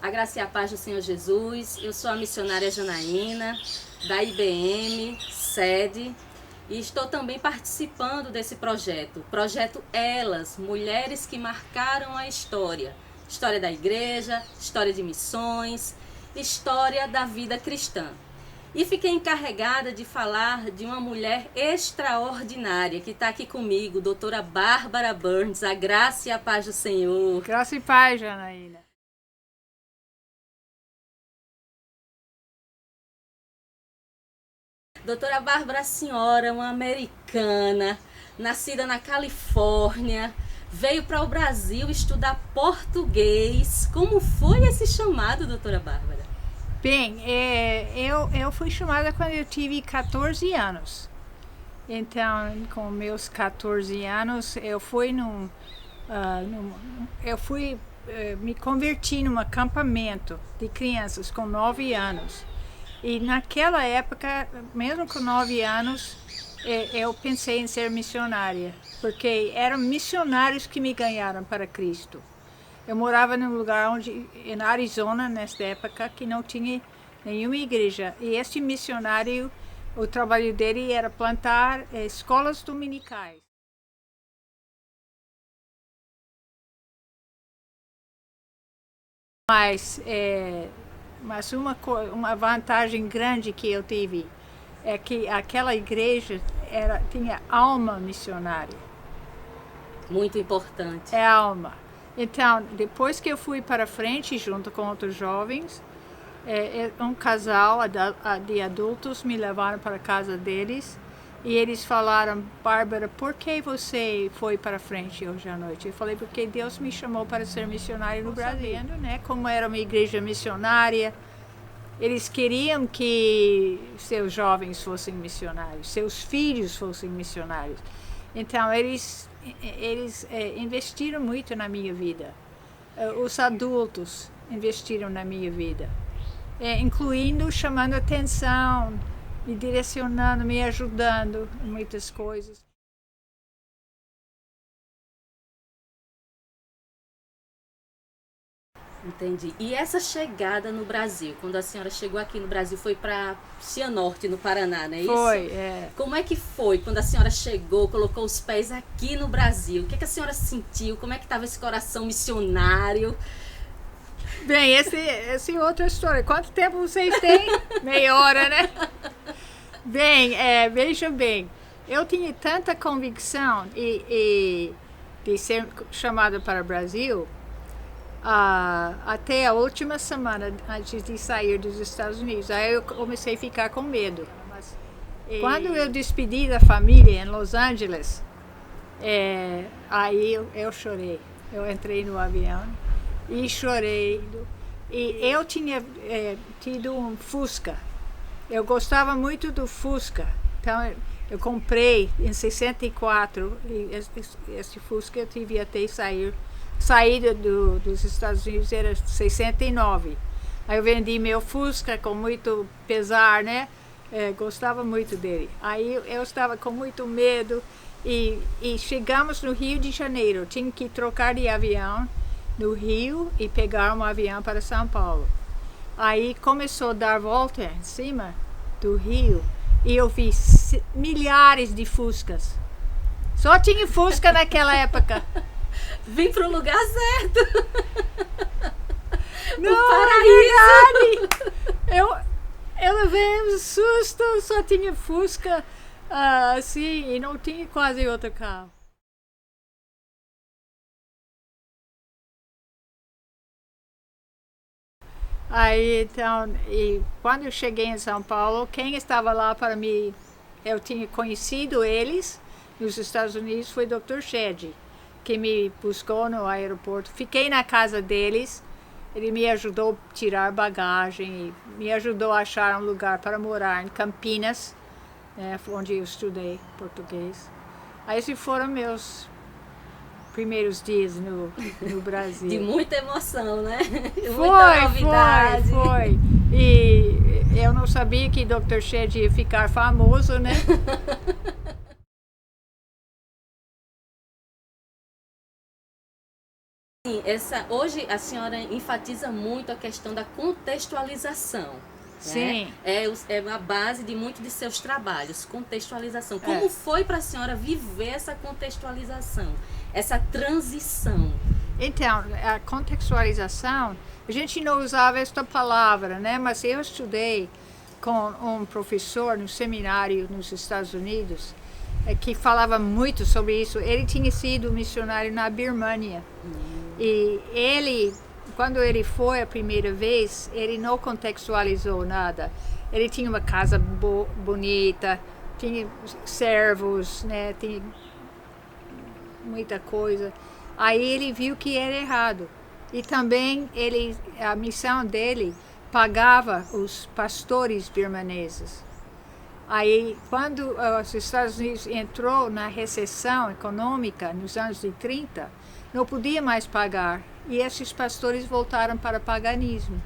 A graça e a paz do Senhor Jesus. Eu sou a missionária Janaína, da IBM, sede, e estou também participando desse projeto. Projeto Elas, Mulheres que Marcaram a História. História da igreja, história de missões, história da vida cristã. E fiquei encarregada de falar de uma mulher extraordinária que está aqui comigo, doutora Bárbara Burns. A graça e a paz do Senhor. Graça e paz, Janaína. Doutora Bárbara, a senhora, uma americana, nascida na Califórnia, veio para o Brasil estudar português. Como foi esse chamado, doutora Bárbara? Bem, eu fui chamada quando eu tive 14 anos. Então, com meus 14 anos, eu fui me converti num acampamento de crianças com 9 anos. E naquela época, mesmo com 9 anos, eu pensei em ser missionária, porque eram missionários que me ganharam para Cristo. Eu morava num lugar em Arizona, nessa época, que não tinha nenhuma igreja. E este missionário, o trabalho dele era plantar escolas dominicais. Mas uma vantagem grande que eu tive é que aquela igreja tinha alma missionária. Muito importante. É alma. Então, depois que eu fui para frente, junto com outros jovens, um casal de adultos me levaram para a casa deles e eles falaram: Bárbara, por que você foi para frente hoje à noite? Eu falei: porque Deus me chamou para ser missionária no Brasil, né? Como era uma igreja missionária, eles queriam que seus jovens fossem missionários, seus filhos fossem missionários. Então, eles investiram muito na minha vida. Os adultos investiram na minha vida, incluindo chamando atenção, me direcionando, me ajudando em muitas coisas. Entendi. E essa chegada no Brasil, quando a senhora chegou aqui no Brasil, foi para Cianorte, no Paraná, não é isso? Foi, é. Como é que foi quando a senhora chegou, colocou os pés aqui no Brasil? O que a senhora sentiu? Como é que estava esse coração missionário? Bem, essa é outra história. Quanto tempo vocês têm? Meia hora, né? Bem, veja bem, eu tinha tanta convicção de ser chamada para o Brasil, até a última semana antes de sair dos Estados Unidos. Aí eu comecei a ficar com medo. Quando eu despedi da família em Los Angeles, aí eu chorei. Eu entrei no avião e chorei. E eu tinha tido um Fusca. Eu gostava muito do Fusca. Então eu comprei em 64 e esse Fusca eu tive até saída dos Estados Unidos era 69. Aí eu vendi meu Fusca com muito pesar, né? Gostava muito dele. Aí eu estava com muito medo e chegamos no Rio de Janeiro. Tinha que trocar de avião no Rio e pegar um avião para São Paulo. Aí começou a dar volta em cima do Rio e eu vi milhares de Fuscas. Só tinha Fusca naquela época. Vim para o lugar certo. Não, é verdade. Eu levei um susto, só tinha Fusca assim, e não tinha quase outro carro. Aí, então, e quando eu cheguei em São Paulo, quem estava lá para mim, eu tinha conhecido eles nos Estados Unidos, foi o Dr. Shed, que me buscou no aeroporto. Fiquei na casa deles, ele me ajudou a tirar bagagem, me ajudou a achar um lugar para morar em Campinas, né, onde eu estudei português. Aí esses foram meus primeiros dias no Brasil. De muita emoção, né? Muita novidade. Foi. E eu não sabia que Dr. Shed ia ficar famoso, né? hoje a senhora enfatiza muito a questão da contextualização. Sim. Né? É a base de muitos de seus trabalhos, contextualização. Como foi para a senhora viver essa contextualização, essa transição? Então, a contextualização, a gente não usava esta palavra, né? Mas eu estudei com um professor no seminário nos Estados Unidos, que falava muito sobre isso. Ele tinha sido missionário na Birmânia. E ele, quando ele foi a primeira vez, ele não contextualizou nada. Ele tinha uma casa bonita, tinha servos, né? Tinha muita coisa. Aí ele viu que era errado. E também a missão dele pagava os pastores birmaneses. Aí, quando os Estados Unidos entrou na recessão econômica nos anos de 30, não podia mais pagar. E esses pastores voltaram para o paganismo.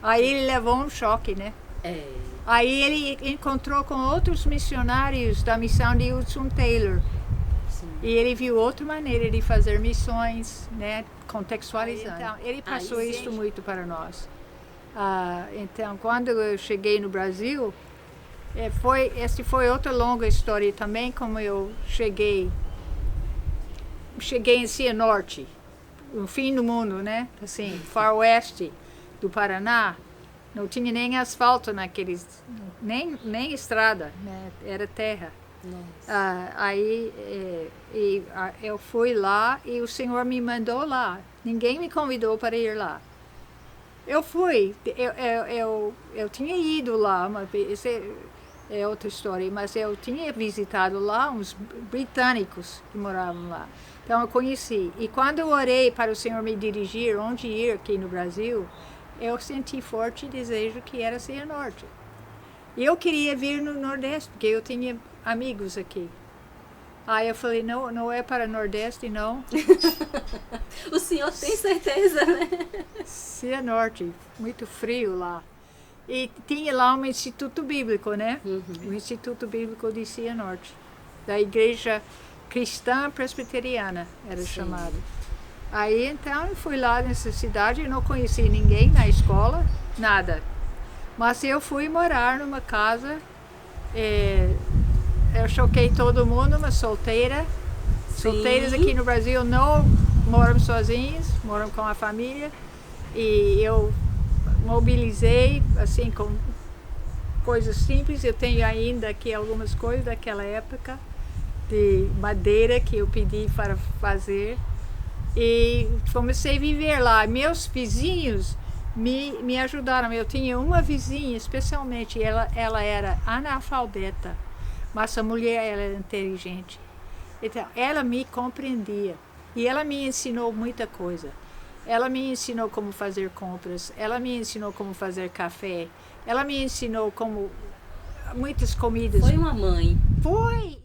Aí ele levou um choque, né? Aí ele encontrou com outros missionários da missão de Hudson Taylor. Sim. E ele viu outra maneira de fazer missões, né? Contextualizando. Então, ele passou isso muito para nós. Então, quando eu cheguei no Brasil, essa foi outra longa história também, como eu cheguei em Cianorte, no fim do mundo, né? Assim, faroeste do Paraná, não tinha nem asfalto nem estrada, né? Era terra. Aí eu fui lá e o Senhor me mandou lá. Ninguém me convidou para ir lá. Eu fui, eu tinha ido lá, mas é outra história, mas eu tinha visitado lá uns britânicos que moravam lá. Então eu conheci. E quando eu orei para o Senhor me dirigir onde ir aqui no Brasil, eu senti forte desejo que era Cianorte. E eu queria vir no Nordeste, porque eu tinha amigos aqui. Aí eu falei, não é para Nordeste, não. O senhor tem certeza, né? Cianorte, muito frio lá. E tinha lá um instituto bíblico, né? O Instituto Bíblico de Cianorte, da Igreja Cristã Presbiteriana, era chamado. Aí então eu fui lá nessa cidade, eu não conheci ninguém na escola, nada. Mas eu fui morar numa casa, eu choquei todo mundo, uma solteira. Sim. Solteiras aqui no Brasil não moram sozinhas, moram com a família. E eu mobilizei, assim, com coisas simples. Eu tenho ainda aqui algumas coisas daquela época, de madeira que eu pedi para fazer. E comecei a viver lá. Meus vizinhos me ajudaram. Eu tinha uma vizinha, especialmente, ela era analfabeta, mas a mulher ela era inteligente. Então, ela me compreendia e ela me ensinou muita coisa. Ela me ensinou como fazer compras, ela me ensinou como fazer café, ela me ensinou como muitas comidas. Foi uma mãe. Foi!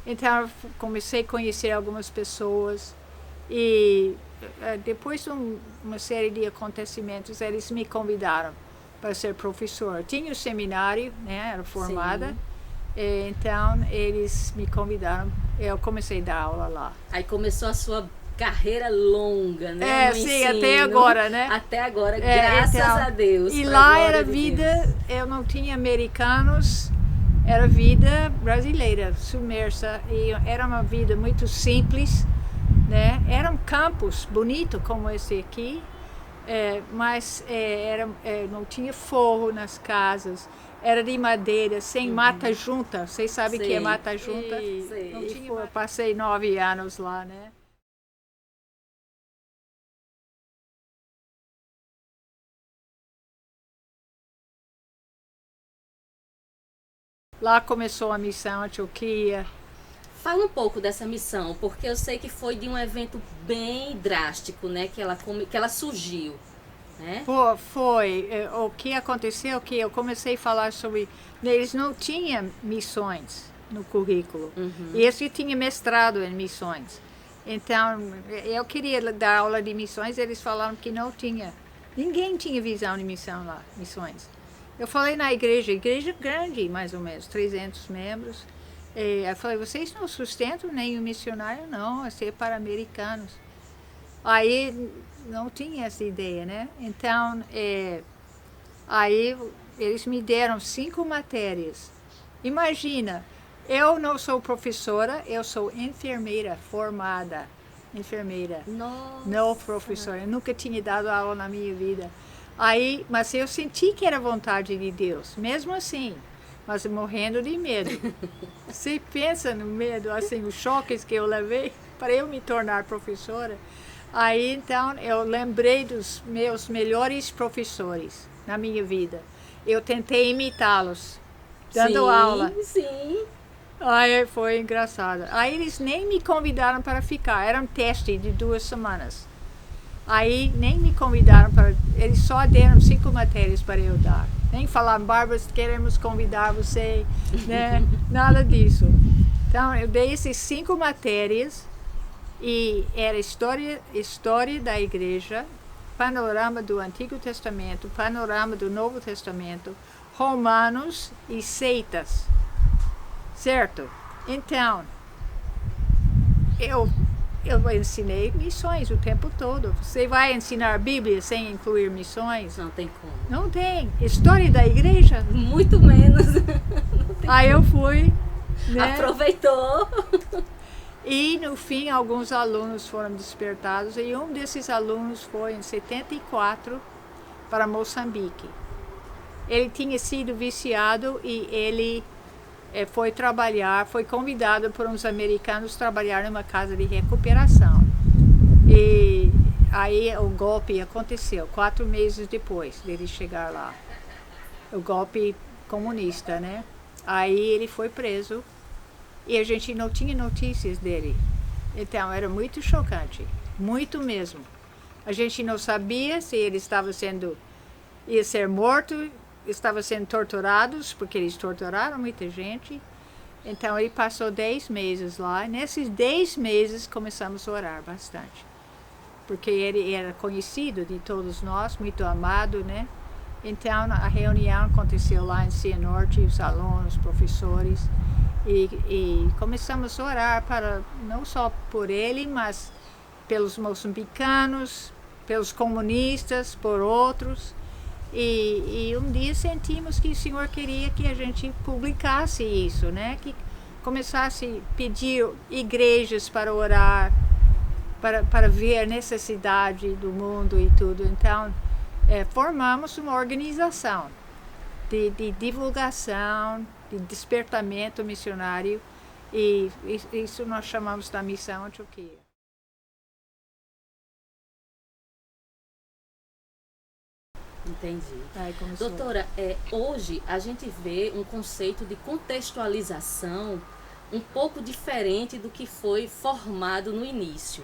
Então, eu comecei a conhecer algumas pessoas e depois de uma série de acontecimentos, eles me convidaram para ser professor. Tinha o seminário, né, era formada. Sim. Então, eles me convidaram, eu comecei a dar aula lá. Aí começou a sua carreira longa, né? No sim, ensino. Até agora, né? Até agora, graças a Deus. E lá era vida, eu não tinha americanos, era vida brasileira, submersa. E era uma vida muito simples, né? Era um campus bonito como esse aqui, mas não tinha forro nas casas. Era de madeira, sem mata junta. Vocês sabem o que é mata junta? Não tinha. Eu passei 9 anos lá, né? Lá começou a missão Antioquia. Fala um pouco dessa missão, porque eu sei que foi de um evento bem drástico, né? Que ela surgiu. Né? Foi. O que aconteceu que eu comecei a falar sobre... Eles não tinham missões no currículo. E esse tinha mestrado em missões. Então, eu queria dar aula de missões, eles falaram que não tinha. Ninguém tinha visão de missão lá, missões. Eu falei na igreja grande, mais ou menos, 300 membros. Eu falei, vocês não sustentam nenhum missionário? Não, é ser para americanos. Aí não tinha essa ideia, né? Então, aí eles me deram 5 matérias. Imagina, eu não sou professora, eu sou enfermeira formada. Enfermeira, Nossa. não professora. Eu nunca tinha dado aula na minha vida. Aí, mas eu senti que era vontade de Deus, mesmo assim, mas morrendo de medo. Você pensa no medo, assim, os choques que eu levei para eu me tornar professora. Aí, então, eu lembrei dos meus melhores professores na minha vida. Eu tentei imitá-los, dando aula. Sim. Aí foi engraçado. Aí eles nem me convidaram para ficar. Era um teste de 2 semanas. Aí nem me convidaram para... Eles só deram 5 matérias para eu dar. Nem falaram, Bárbara, queremos convidar você, né? Nada disso. Então, eu dei essas 5 matérias e era história da igreja, panorama do Antigo Testamento, panorama do Novo Testamento, Romanos e seitas. Certo? Então, eu ensinei missões o tempo todo. Você vai ensinar a Bíblia sem incluir missões? Não tem como. Não tem. História da igreja? Muito menos. Aí eu fui, né? Aproveitou. E no fim, alguns alunos foram despertados. E um desses alunos foi em 74 para Moçambique. Ele tinha sido viciado e ele foi convidado por uns americanos a trabalhar numa casa de recuperação. E aí o golpe aconteceu 4 meses depois dele chegar lá. O golpe comunista, né? Aí ele foi preso e a gente não tinha notícias dele. Então era muito chocante, muito mesmo. A gente não sabia se ele ia ser morto, estava sendo torturados, porque eles torturaram muita gente. Então ele passou 10 meses lá. E nesses 10 meses começamos a orar bastante. Porque ele era conhecido de todos nós, muito amado, né? Então a reunião aconteceu lá em Cianorte, os alunos, professores. E começamos a orar não só por ele, mas pelos moçambicanos, pelos comunistas, por outros. E um dia sentimos que o Senhor queria que a gente publicasse isso, né? Que começasse a pedir igrejas para orar, para ver a necessidade do mundo e tudo. Então, formamos uma organização de divulgação, de despertamento missionário, e isso nós chamamos da Missão Antioquia. Entendi. Começou. Doutora, hoje a gente vê um conceito de contextualização um pouco diferente do que foi formado no início.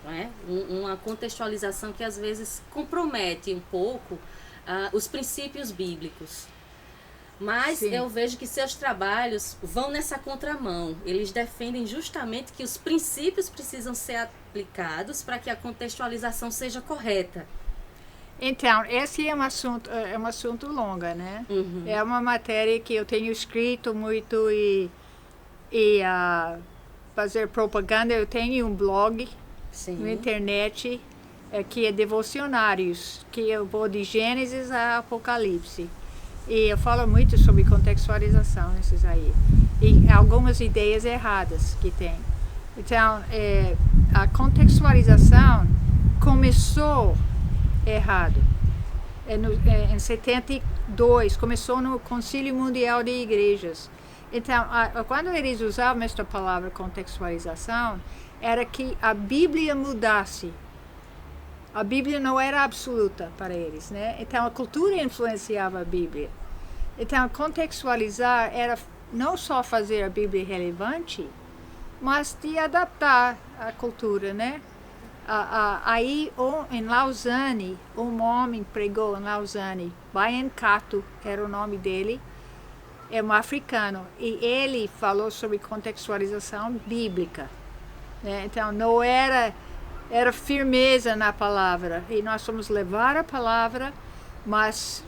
Não é? Uma contextualização que às vezes compromete um pouco os princípios bíblicos. Mas Sim. Eu vejo que seus trabalhos vão nessa contramão. Eles defendem justamente que os princípios precisam ser aplicados para que a contextualização seja correta. Então, esse é um assunto longo, né? Uhum. É uma matéria que eu tenho escrito muito e fazer propaganda. Eu tenho um blog na internet que é devocionários, que eu vou de Gênesis a Apocalipse. E eu falo muito sobre contextualização nesses aí. E algumas ideias erradas que tem. Então, a contextualização começou errado. Em 72, começou no Concílio Mundial de Igrejas. Então, quando eles usavam esta palavra contextualização, era que a Bíblia mudasse. A Bíblia não era absoluta para eles, né? Então, a cultura influenciava a Bíblia. Então, contextualizar era não só fazer a Bíblia relevante, mas de adaptar a cultura, né? Aí, em Lausanne, um homem pregou em Lausanne, Bayan Kato era o nome dele, é um africano, e ele falou sobre contextualização bíblica, né? Então, não era firmeza na palavra, e nós vamos levar a palavra, mas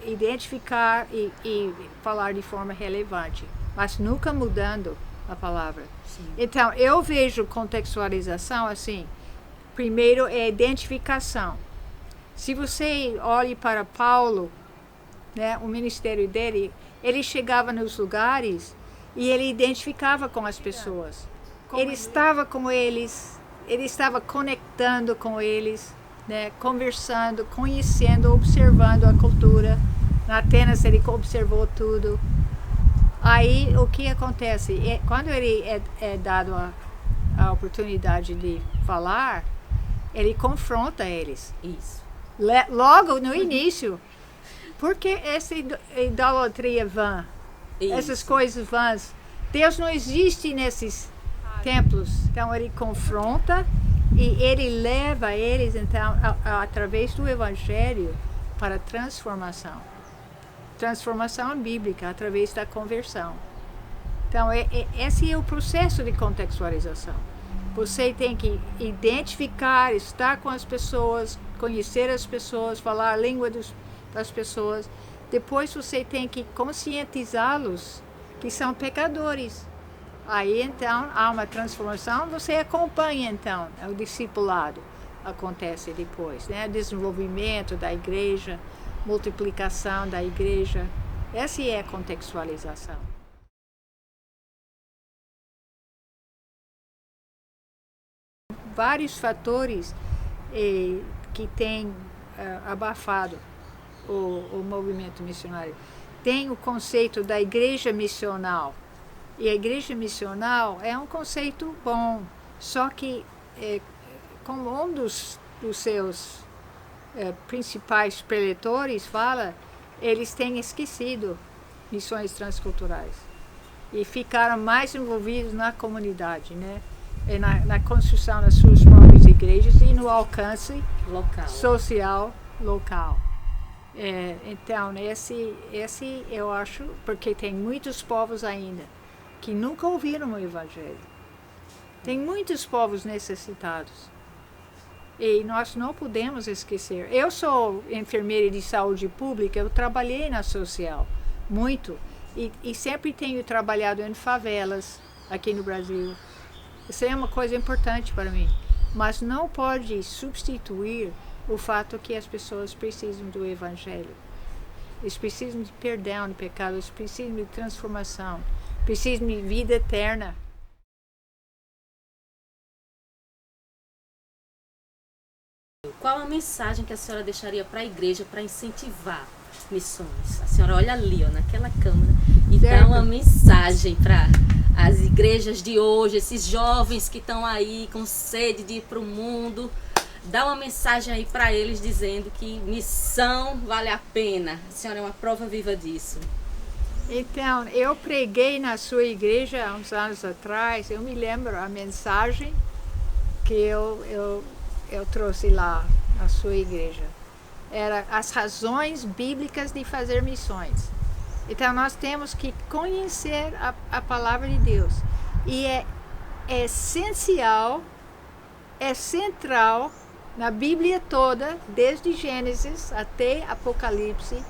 identificar e falar de forma relevante, mas nunca mudando a palavra. Sim. Então, eu vejo contextualização assim, primeiro é identificação. Se você olha para Paulo, né, o ministério dele, ele chegava nos lugares e ele identificava com as pessoas. Ele estava com eles, ele estava conectando com eles, né, conversando, conhecendo, observando a cultura. Na Atenas ele observou tudo. Aí o que acontece? Quando ele é dado a oportunidade de falar, ele confronta eles. Isso. Logo no início. Porque essa idolatria vã, essas coisas vãs, Deus não existe nesses templos. Então ele confronta e ele leva eles então através do Evangelho para a transformação bíblica através da conversão. Então esse é o processo de contextualização. Você tem que identificar, estar com as pessoas, conhecer as pessoas, falar a língua das pessoas. Depois você tem que conscientizá-los que são pecadores. Aí então há uma transformação, você acompanha então, o discipulado acontece depois, né? Desenvolvimento da igreja, multiplicação da igreja. Essa é a contextualização. Vários fatores que têm abafado o movimento missionário. Tem o conceito da igreja missional. E a igreja missional é um conceito bom, só que, como um dos seus principais preletores fala, eles têm esquecido missões transculturais e ficaram mais envolvidos na comunidade, né? Na construção das suas próprias igrejas e no alcance social local. Então, esse eu acho, porque tem muitos povos ainda que nunca ouviram o Evangelho. Tem muitos povos necessitados. E nós não podemos esquecer. Eu sou enfermeira de saúde pública, eu trabalhei na social, muito. E sempre tenho trabalhado em favelas aqui no Brasil. Isso é uma coisa importante para mim. Mas não pode substituir o fato que as pessoas precisam do Evangelho. Eles precisam de perdão de pecados, eles precisam de transformação, precisam de vida eterna. Qual a mensagem que a senhora deixaria para a igreja para incentivar missões? A senhora olha ali, ó, naquela câmera, e dá uma mensagem para as igrejas de hoje, esses jovens que estão aí com sede de ir para o mundo. Dá uma mensagem aí para eles dizendo que missão vale a pena. A senhora é uma prova viva disso. Então, eu preguei na sua igreja há uns anos atrás. Eu me lembro a mensagem que eu trouxe lá na sua igreja. Era as razões bíblicas de fazer missões. Então, nós temos que conhecer a palavra de Deus. E é essencial, é central na Bíblia toda, desde Gênesis até Apocalipse,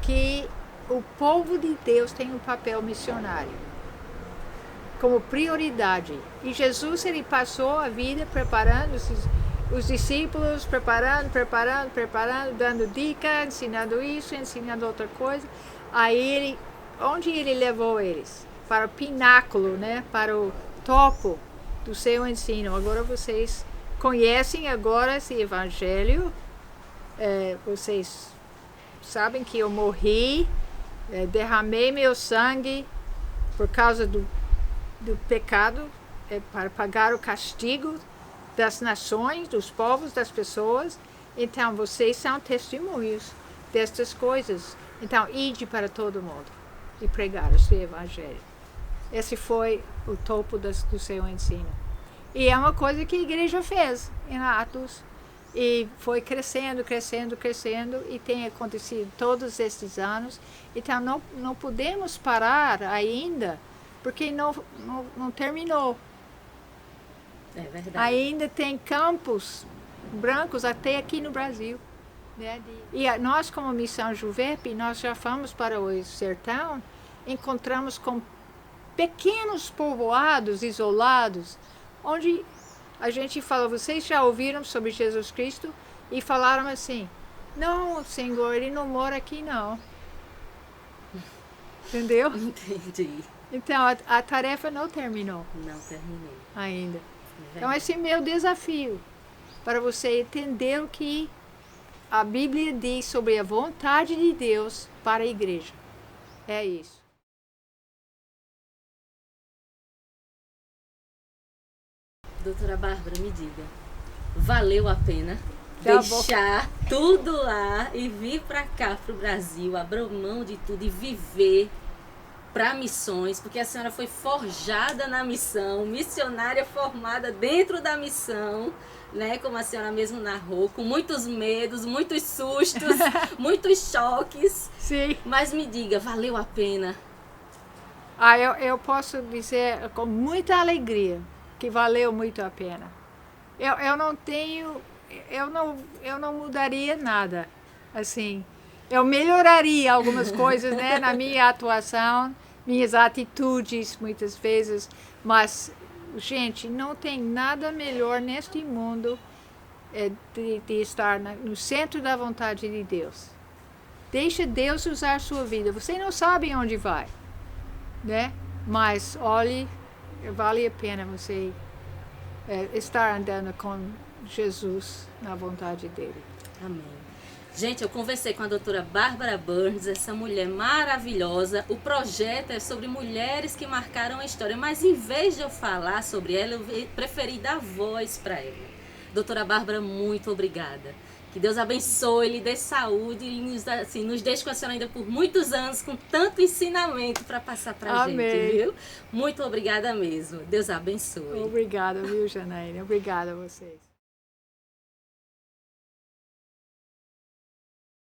que o povo de Deus tem um papel missionário como prioridade. E Jesus, ele passou a vida preparando os discípulos, preparando, dando dica, ensinando isso, ensinando outra coisa. Aí onde ele levou eles? Para o pináculo, né? Para o topo do seu ensino. Agora vocês conhecem agora esse evangelho. Vocês sabem que eu morri, derramei meu sangue por causa do pecado, para pagar o castigo das nações, dos povos, das pessoas. Então, vocês são testemunhos destas coisas. Então, ide para todo mundo e pregar o seu evangelho. Esse foi o topo do seu ensino. E é uma coisa que a igreja fez em Atos. E foi crescendo, e tem acontecido todos estes anos. Então, não podemos parar ainda, porque não terminou. É verdade. Ainda tem campos brancos até aqui no Brasil. Né? Nós, como Missão Juvep, nós já fomos para o sertão, encontramos com pequenos povoados isolados, onde a gente fala, vocês já ouviram sobre Jesus Cristo? E falaram assim, não, Senhor, ele não mora aqui não. Entendeu? Entendi. Então, a tarefa não terminou. Não terminei. Ainda. Então, esse é meu desafio, para você entender o que a Bíblia diz sobre a vontade de Deus para a igreja. É isso. Doutora Bárbara, me diga, valeu a pena Tá deixar tudo lá e vir para cá, para o Brasil, abrir mão de tudo e viver para missões, porque a senhora foi forjada na missão, missionária formada dentro da missão, né, como a senhora mesmo narrou, com muitos medos, muitos sustos, muitos choques. Sim. Mas me diga, valeu a pena? Eu posso dizer com muita alegria que valeu muito a pena. Eu não mudaria nada. Assim, eu melhoraria algumas coisas, né, na minha atuação, minhas atitudes muitas vezes, mas, gente, não tem nada melhor neste mundo de estar no centro da vontade de Deus. Deixa Deus usar a sua vida. Você não sabe onde vai, né? Mas, olhe, vale a pena você estar andando com Jesus na vontade dele. Amém. Gente, eu conversei com a doutora Bárbara Burns, essa mulher maravilhosa. O projeto é sobre mulheres que marcaram a história, mas em vez de eu falar sobre ela, eu preferi dar voz para ela. Doutora Bárbara, muito obrigada. Que Deus abençoe, lhe dê saúde e nos deixe com a senhora ainda por muitos anos, com tanto ensinamento para passar para a gente, viu? Muito obrigada mesmo. Deus abençoe. Obrigada, viu, Janaína? Obrigada a vocês.